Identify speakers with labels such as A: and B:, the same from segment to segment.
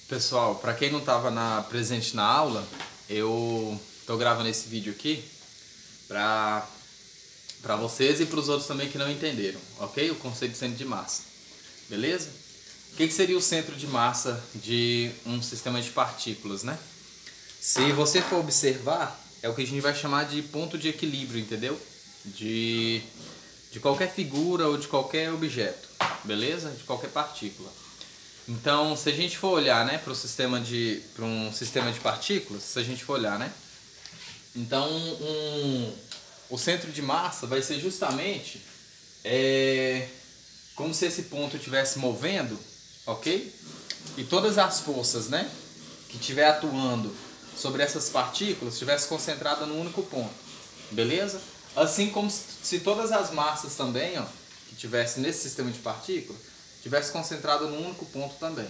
A: Pessoal, para quem não estava presente na aula, eu tô gravando esse vídeo aqui para vocês e para os outros também que não entenderam, ok? O conceito de centro de massa, beleza? O que seria o centro de massa de um sistema de partículas, né? Se você for observar, é o que a gente vai chamar de ponto de equilíbrio, entendeu? De qualquer figura ou de qualquer objeto, beleza? De qualquer partícula. Então, se a gente for olhar, né, para um sistema de partículas, se a gente for olhar, né, então o centro de massa vai ser justamente como se esse ponto estivesse movendo, ok? E todas as forças, né, que estiver atuando sobre essas partículas estivesse concentrada num único ponto, beleza? Assim como se todas as massas também, ó, que tivesse nesse sistema de partículas tivesse concentrado num único ponto também,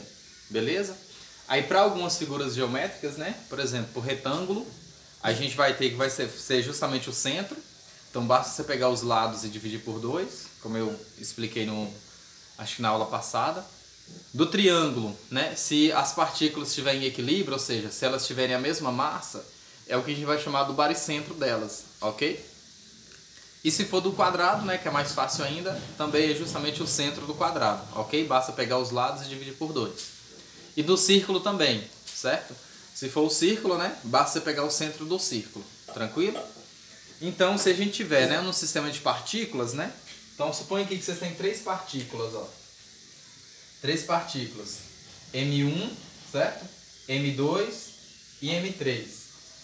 A: beleza? Aí para algumas figuras geométricas, né, por exemplo, o retângulo, a gente vai ter que ser justamente o centro. Então basta você pegar os lados e dividir por 2, como eu expliquei acho que na aula passada. Do triângulo, né, se as partículas estiverem em equilíbrio, ou seja, se elas tiverem a mesma massa, é o que a gente vai chamar do baricentro delas, ok? E se for do quadrado, né, que é mais fácil ainda, também é justamente o centro do quadrado, ok? Basta pegar os lados e dividir por 2. E do círculo também, certo? Se for o círculo, né, basta você pegar o centro do círculo, tranquilo? Então, se a gente tiver, né, no sistema de partículas, né, então suponha aqui que vocês têm 3 partículas, ó. 3 partículas, M1, certo? M2 e M3,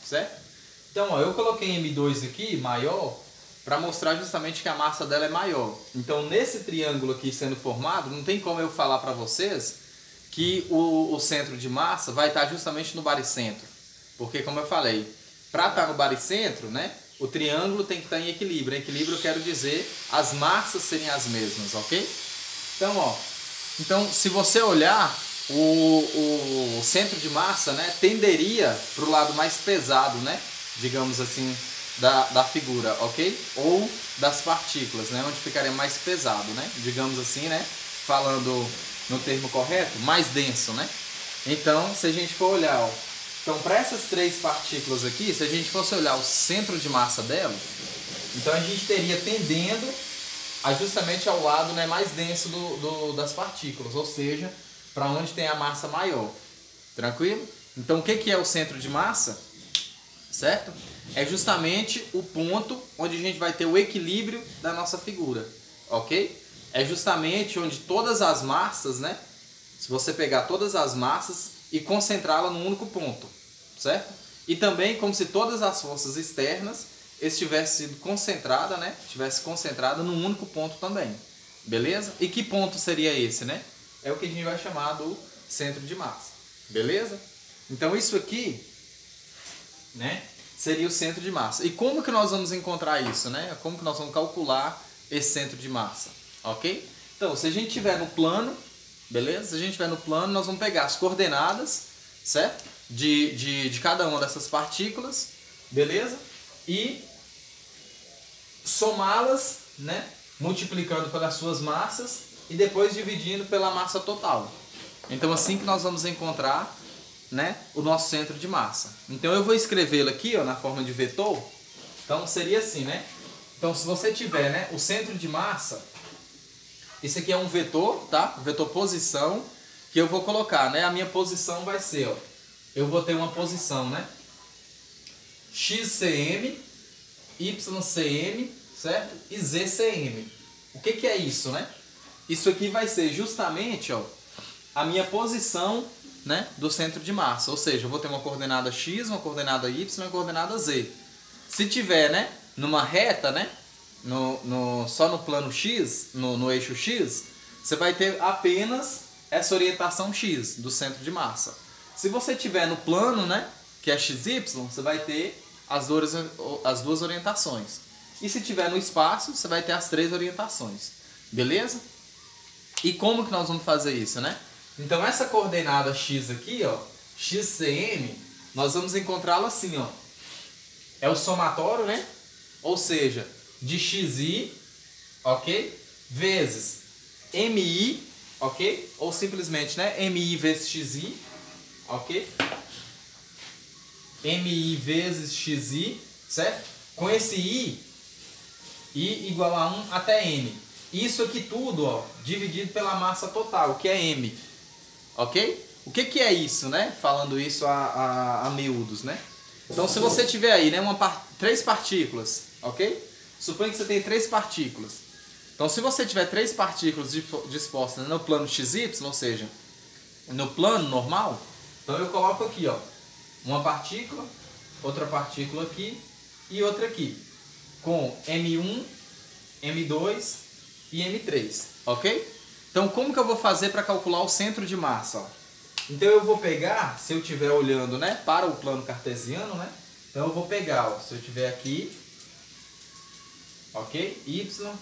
A: certo? Então, ó, eu coloquei M2 aqui, maior, para mostrar justamente que a massa dela é maior. Então, nesse triângulo aqui sendo formado, não tem como eu falar para vocês que o centro de massa vai estar justamente no baricentro. Porque, como eu falei, para estar no baricentro, né, o triângulo tem que estar em equilíbrio. Em equilíbrio eu quero dizer as massas serem as mesmas, ok? Então, ó, se você olhar, o centro de massa, né, tenderia para o lado mais pesado, né, digamos assim, da figura, ok? Ou das partículas, né? Onde ficaria mais pesado, né? Digamos assim, né? Falando no termo correto, mais denso, né? Então, se a gente for olhar, ó, então para essas 3 partículas aqui, se a gente fosse olhar o centro de massa delas, então a gente teria tendendo a justamente ao lado, né, mais denso das partículas, ou seja, para onde tem a massa maior. Tranquilo? Então, o que é o centro de massa? Certo? É justamente o ponto onde a gente vai ter o equilíbrio da nossa figura, ok? É justamente onde todas as massas, né? Se você pegar todas as massas e concentrá-la num único ponto, certo? E também como se todas as forças externas estivessem sido concentradas, né? Tivesse concentrada num único ponto também, beleza? E que ponto seria esse, né? É o que a gente vai chamar do centro de massa, beleza? Então isso aqui, né, seria o centro de massa. E como que nós vamos encontrar isso, né? Como que nós vamos calcular esse centro de massa, ok? Então, se a gente tiver no plano, beleza? Se a gente tiver no plano, nós vamos pegar as coordenadas, certo? De cada uma dessas partículas, beleza? E somá-las, né, multiplicando pelas suas massas e depois dividindo pela massa total. Então, assim que nós vamos encontrar, né, o nosso centro de massa. Então eu vou escrevê-lo aqui, ó, na forma de vetor. Então seria assim, né? Então se você tiver, né, o centro de massa, esse aqui é um vetor, tá? Vetor posição, que eu vou colocar, né? A minha posição vai ser, ó, eu vou ter uma posição, né, XCM, YCM, certo? E ZCM. O que é isso, né? Isso aqui vai ser justamente, ó, a minha posição, né, do centro de massa, ou seja, eu vou ter uma coordenada x, uma coordenada y e uma coordenada z. Se tiver, né, numa reta, né, só no plano x, no eixo x, você vai ter apenas essa orientação x do centro de massa. Se você tiver no plano, né, que é xy, você vai ter as duas orientações. E se tiver no espaço, você vai ter as 3 orientações. Beleza? E como que nós vamos fazer isso, né? Então essa coordenada x aqui, ó, XCM, nós vamos encontrá-la assim, ó. É o somatório, né? Ou seja, de xi, ok? Vezes mi, ok? Ou simplesmente, né, mi vezes xi, ok? MI vezes XI, certo? Com esse I igual a 1 até M. Isso aqui tudo, ó, dividido pela massa total, que é M, ok? O que é isso, né? Falando isso a miúdos, né? Então, se você tiver aí, né, três partículas, ok? Suponha que você tem 3 partículas. Então, se você tiver 3 partículas dispostas no plano XY, ou seja, no plano normal, então eu coloco aqui, ó, uma partícula, outra partícula aqui e outra aqui, com M1, M2 e M3, ok? Então, como que eu vou fazer para calcular o centro de massa, ó? Então, eu vou pegar, se eu estiver olhando, né, para o plano cartesiano, né, então eu vou pegar, ó, se eu tiver aqui, ok? Y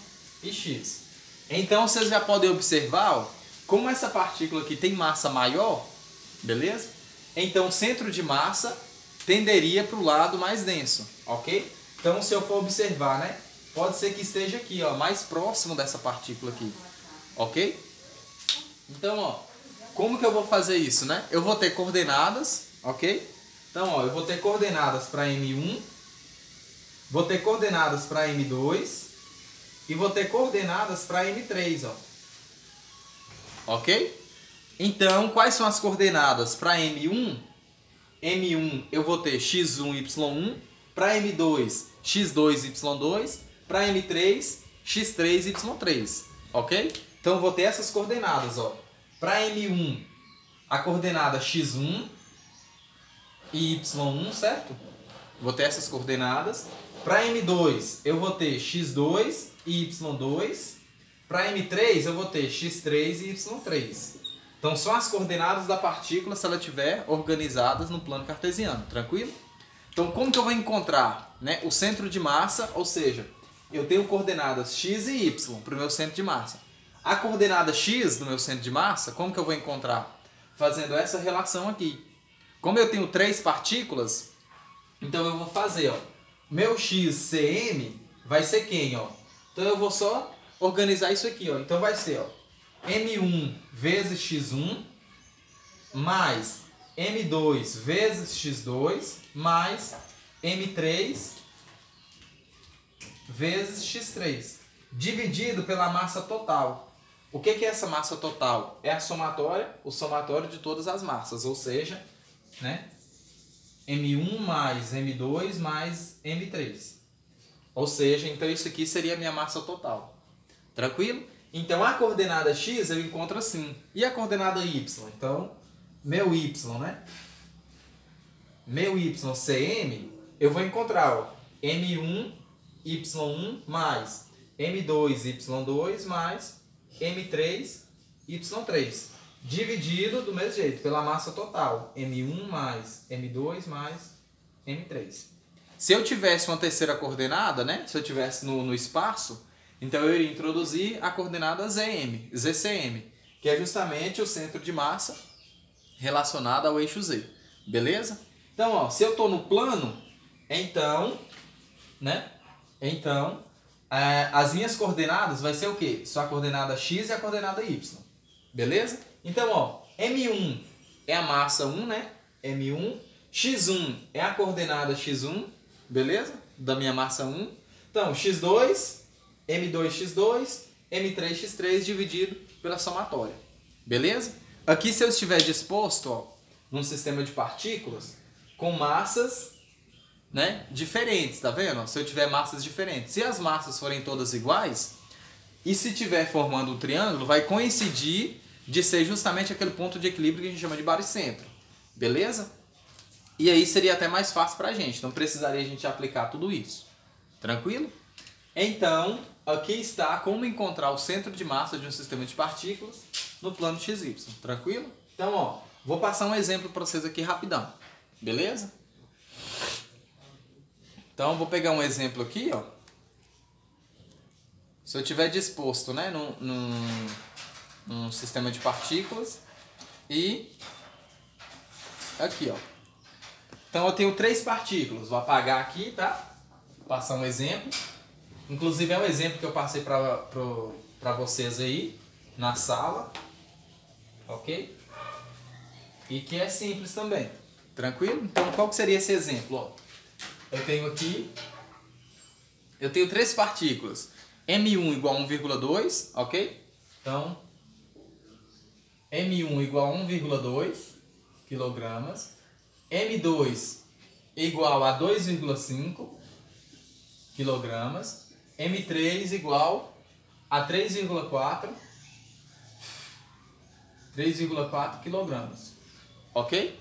A: e X. Então, vocês já podem observar, ó, como essa partícula aqui tem massa maior, beleza? Então, o centro de massa tenderia para o lado mais denso, ok? Então, se eu for observar, né, pode ser que esteja aqui, ó, mais próximo dessa partícula aqui, ok? Então, ó, como que eu vou fazer isso, né? Eu vou ter coordenadas, ok? Então, ó, eu vou ter coordenadas para M1, vou ter coordenadas para M2 e vou ter coordenadas para M3, ó. Ok? Então, quais são as coordenadas para M1? M1 eu vou ter x1, y1, para M2, x2, y2, para M3, x3, y3, ok? Então, eu vou ter essas coordenadas, ó. Para M1, a coordenada x1 e y1, certo? Vou ter essas coordenadas. Para M2, eu vou ter x2 e y2. Para M3, eu vou ter x3 e y3. Então, são as coordenadas da partícula se ela estiver organizadas no plano cartesiano, tranquilo? Então, como que eu vou encontrar, né, o centro de massa? Ou seja, eu tenho coordenadas x e y para o meu centro de massa. A coordenada x do meu centro de massa, como que eu vou encontrar? Fazendo essa relação aqui. Como eu tenho 3 partículas, então eu vou fazer, ó, meu xCm vai ser quem, ó? Então eu vou só organizar isso aqui, ó. Então vai ser, ó, M1 vezes x1 mais M2 vezes x2 mais M3 vezes x3, dividido pela massa total. O que é essa massa total? É a somatória, o somatório de todas as massas, ou seja, né, M1 mais M2 mais M3. Ou seja, então isso aqui seria a minha massa total. Tranquilo? Então a coordenada x eu encontro assim. E a coordenada y? Então, meu y, né? Meu yCm, eu vou encontrar, ó, M1, Y1 mais M2, Y2 mais M3, Y3. Dividido do mesmo jeito, pela massa total. M1 mais M2 mais M3. Se eu tivesse uma terceira coordenada, né? Se eu tivesse no espaço, então eu iria introduzir a coordenada ZCM, que é justamente o centro de massa relacionado ao eixo Z. Beleza? Então, ó, se eu estou no plano, então, né? Então, as minhas coordenadas vai ser o quê? Só a coordenada x e a coordenada y. Beleza? Então, ó, M1 é a massa 1, né? M1. X1 é a coordenada x1, beleza? Da minha massa 1. Então, x2, M2x2, M3x3 dividido pela somatória. Beleza? Aqui, se eu estiver disposto, ó, num sistema de partículas com massas, né, diferentes, tá vendo? Se eu tiver massas diferentes. Se as massas forem todas iguais, e se estiver formando um triângulo, vai coincidir de ser justamente aquele ponto de equilíbrio que a gente chama de baricentro. Beleza? E aí seria até mais fácil pra gente. Não precisaria a gente aplicar tudo isso. Tranquilo? Então, aqui está como encontrar o centro de massa de um sistema de partículas no plano XY. Tranquilo? Então, ó, vou passar um exemplo para vocês aqui rapidão. Beleza? Então, vou pegar um exemplo aqui, ó. Se eu estiver disposto, né, num sistema de partículas e aqui, ó. Então, eu tenho 3 partículas. Vou apagar aqui, tá? Vou passar um exemplo. Inclusive, é um exemplo que eu passei para vocês aí na sala. Ok? e que é simples também. Tranquilo? Então, qual que seria esse exemplo? Ó, eu tenho aqui, eu tenho três partículas. M1 igual a 1,2, ok? Então, M1 igual a 1,2 quilogramas. M2 igual a 2,5 quilogramas. M3 igual a 3,4 quilogramas. Ok?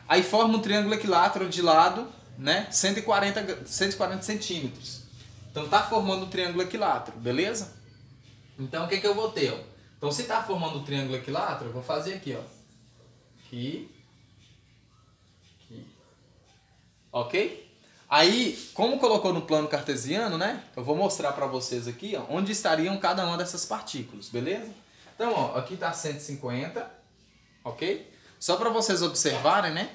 A: Aí forma um triângulo equilátero de lado, né? 140 centímetros. Então tá formando um triângulo equilátero, beleza? Então o que eu vou ter? Ó? Então se tá formando um triângulo equilátero, eu vou fazer aqui, ó. Aqui. Ok? Aí, como colocou no plano cartesiano, né? Eu vou mostrar para vocês aqui, ó, onde estariam cada uma dessas partículas, beleza? Então, ó, aqui tá 150, ok? Só para vocês observarem, né?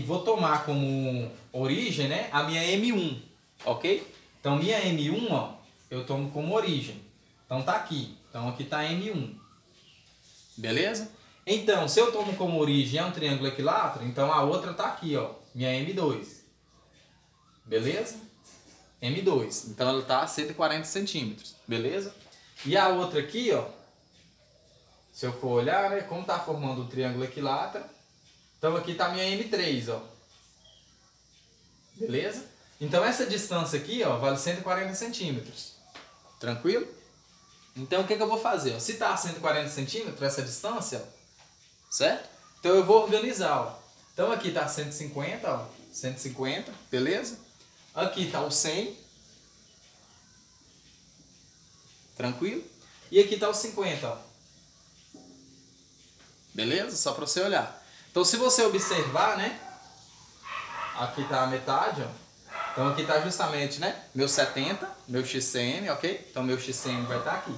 A: Vou tomar como origem, né, a minha M1, ok? Então, minha M1, ó, eu tomo como origem. Então, tá aqui. Então, aqui tá M1. Beleza? Então, se eu tomo como origem um triângulo equilátero, então a outra tá aqui, ó, minha M2. Beleza? M2. Então, ela tá a 140 centímetros. Beleza? E a outra aqui, ó, se eu for olhar, né, como tá formando o triângulo equilátero, então aqui tá minha M3, ó. Beleza? Então essa distância aqui, ó, vale 140 centímetros. Tranquilo? Então o que eu vou fazer? Ó? Se tá a 140 centímetros essa distância, ó, certo? Então eu vou organizar, ó. Então aqui tá 150, ó, 150, beleza? Aqui tá o 100. Tranquilo? E aqui tá o 50, ó. Beleza? Só para você olhar. Então, se você observar, né? Aqui tá a metade, ó. Então, aqui tá justamente, né? Meu 70, meu XCM, ok? Então, meu XCM vai estar aqui.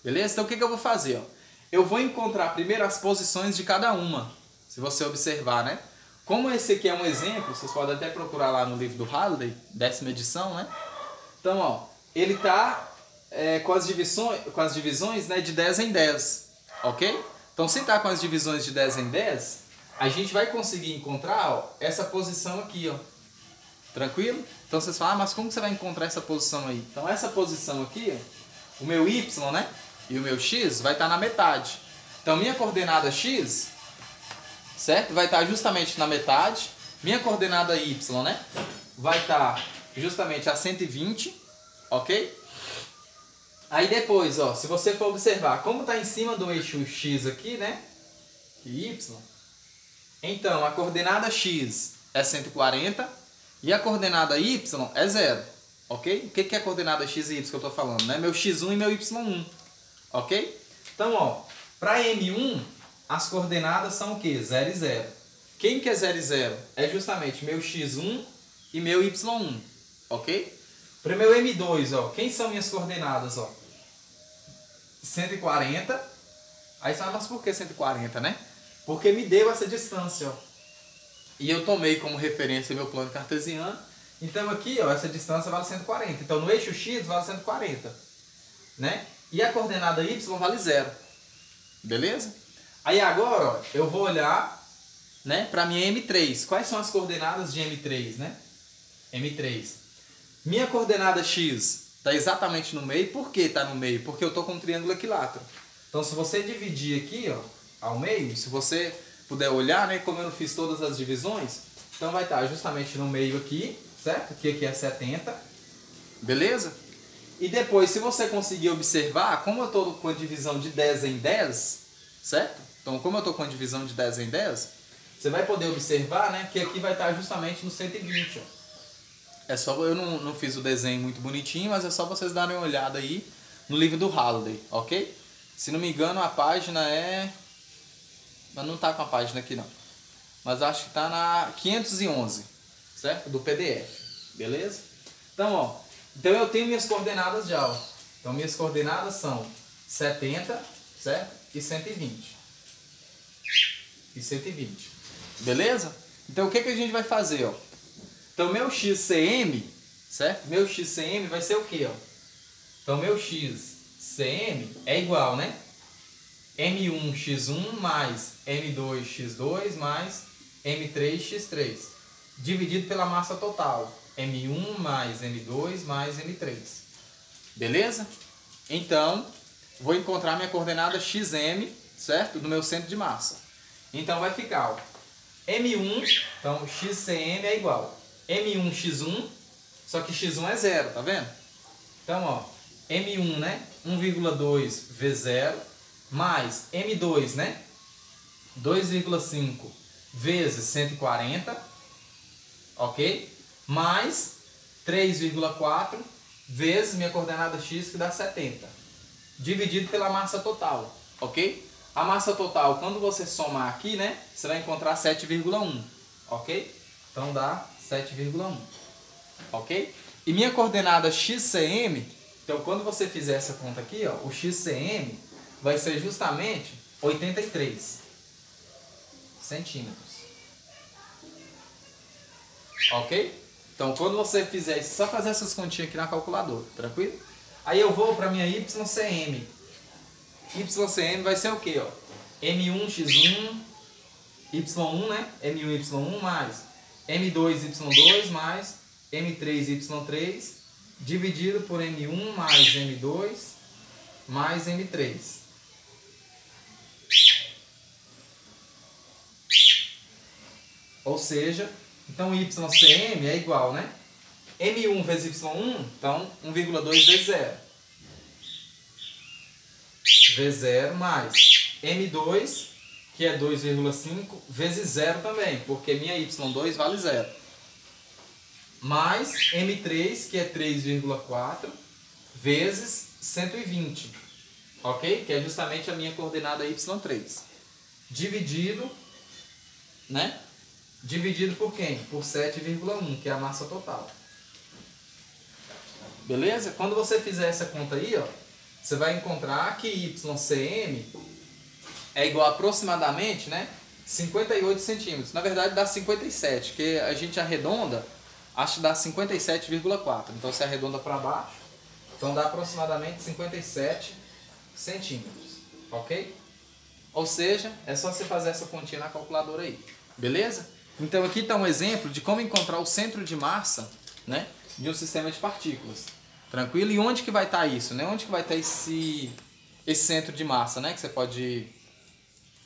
A: Beleza? Então, o que eu vou fazer, ó? Eu vou encontrar primeiro as posições de cada uma. Se você observar, né? Como esse aqui é um exemplo, vocês podem até procurar lá no livro do Halliday, 10ª edição, né? Então, ó, ele tá com as divisões, né, de 10 em 10, ok? Então, se está com as divisões de 10 em 10, a gente vai conseguir encontrar, ó, essa posição aqui, ó. Tranquilo? Então, vocês falam, mas como que você vai encontrar essa posição aí? Então, essa posição aqui, ó, o meu Y, né, e o meu X vai estar na metade. Então, minha coordenada X, certo? Vai estar justamente na metade. Minha coordenada Y, né, vai estar justamente a 120, ok? Aí depois, ó, se você for observar, como está em cima do eixo X aqui, né? E Y. Então, a coordenada X é 140 e a coordenada Y é 0. Ok? O que é a coordenada X e Y que eu estou falando? Né? Meu X1 e meu Y1. Ok? Então, ó, para M1, as coordenadas são o quê? 0 e 0. Quem que é 0 e 0? É justamente meu X1 e meu Y1. Ok? Para o meu M2, ó, quem são minhas coordenadas, ó? 140. Aí você fala, mas por que 140, né? Porque me deu essa distância, ó. E eu tomei como referência meu plano cartesiano. Então aqui, ó, essa distância vale 140. Então no eixo X vale 140, né? E a coordenada Y vale 0. Beleza? Aí agora, ó, eu vou olhar, né, para minha M3. Quais são as coordenadas de M3, né? M3. Minha coordenada X está exatamente no meio. Por que está no meio? Porque eu estou com um triângulo equilátero. Então, se você dividir aqui, ó, ao meio, se você puder olhar, né, como eu não fiz todas as divisões, então vai estar justamente no meio aqui, certo? Que aqui é 70, beleza? E depois, se você conseguir observar, como eu estou com a divisão de 10 em 10, certo? Então, como eu estou com a divisão de 10 em 10, você vai poder observar, né, que aqui vai estar justamente no 120, ó. É só, eu não fiz o desenho muito bonitinho, mas é só vocês darem uma olhada aí no livro do Halliday, ok? Se não me engano, a página é... Mas não está com a página aqui não. Mas acho que está na 511, certo? Do PDF, beleza? Então, ó, então eu tenho minhas coordenadas já, ó. Então minhas coordenadas são 70, certo? E 120. E 120. Beleza? Então o que a gente vai fazer, ó? Então, meu XCM, certo? Meu XCM vai ser o quê, ó? Então, meu XCM é igual, né? M1x1 mais M2x2 mais M3x3, dividido pela massa total, M1 mais M2 mais M3. Beleza? Então, vou encontrar minha coordenada xm, certo? Do meu centro de massa. Então, vai ficar, ó, M1, então xcm é igual M1x1, só que x1 é 0, tá vendo? Então, ó, M1, né? 1,2 V0 mais M2, né? 2,5 vezes 140, ok? Mais 3,4 vezes minha coordenada x, que dá 70, dividido pela massa total, ok? A massa total, quando você somar aqui, né? Você vai encontrar 7,1, ok? Então dá 7,1, ok? E minha coordenada xcm, então quando você fizer essa conta aqui, ó, o xcm vai ser justamente 83 centímetros. Ok? Então quando você fizer isso, só fazer essas continhas aqui na calculadora, tranquilo? Aí eu vou para minha YCM. YCM vai ser o quê? Ó? M1x1, Y1, né? M1, Y1 mais M2, Y2 mais M3, Y3, dividido por M1 mais M2 mais M3. Ou seja, então YCM é igual, né? M1 vezes Y1, então 1,2 vezes 0. V0 mais M2, que é 2,5, vezes 0 também, porque minha Y2 vale 0. Mais M3, que é 3,4, vezes 120, ok? Que é justamente a minha coordenada Y3. Dividido, né? Dividido por quem? Por 7,1, que é a massa total. Beleza? Quando você fizer essa conta aí, ó, você vai encontrar que YCM é igual a aproximadamente, né, 58 centímetros. Na verdade dá 57, porque a gente arredonda, acho que dá 57,4. Então você arredonda para baixo, então dá aproximadamente 57 centímetros, ok? Ou seja, é só você fazer essa continha na calculadora aí, beleza? Então aqui está um exemplo de como encontrar o centro de massa, né, de um sistema de partículas. Tranquilo? E onde que vai estar isso, né? Onde que vai estar esse centro de massa, né? Que você pode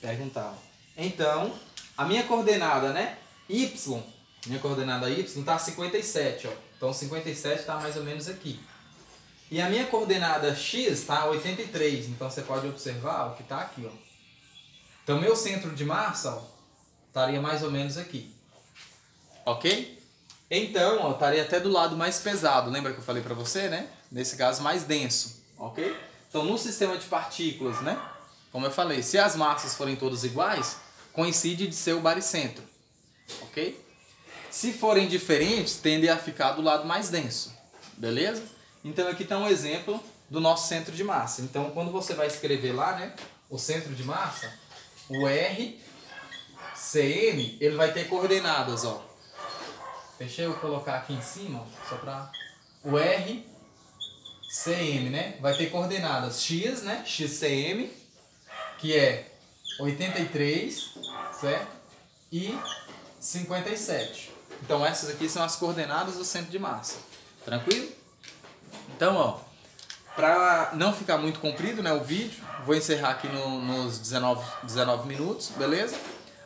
A: perguntar. Então, a minha coordenada, né? Y, minha coordenada Y está 57, ó. Então 57 está mais ou menos aqui. E a minha coordenada X está 83. Então você pode observar o que está aqui, ó. Então meu centro de massa, ó, estaria mais ou menos aqui. Ok? Então, ó, estaria até do lado mais pesado. Lembra que eu falei para você, né? Nesse caso, mais denso. Ok? Então, no sistema de partículas, né? Como eu falei, se as massas forem todas iguais, coincide de ser o baricentro. Ok? Se forem diferentes, tendem a ficar do lado mais denso. Beleza? Então, aqui está um exemplo do nosso centro de massa. Então, quando você vai escrever lá, né? O centro de massa, o RCM, ele vai ter coordenadas, ó. Deixa eu colocar aqui em cima, só para o RCM, né? Vai ter coordenadas X, né? XCM, que é 83, certo? E 57. Então essas aqui são as coordenadas do centro de massa. Tranquilo? Então, ó, para não ficar muito comprido, né, o vídeo, vou encerrar aqui nos 19 minutos, beleza?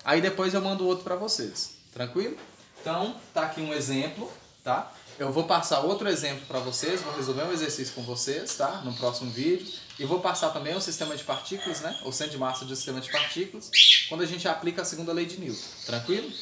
A: Aí depois eu mando outro para vocês. Tranquilo? Então, tá aqui um exemplo, tá? Eu vou passar outro exemplo para vocês, vou resolver um exercício com vocês, tá? No próximo vídeo. E vou passar também o sistema de partículas, né? O centro de massa do sistema de partículas, quando a gente aplica a segunda lei de Newton. Tranquilo?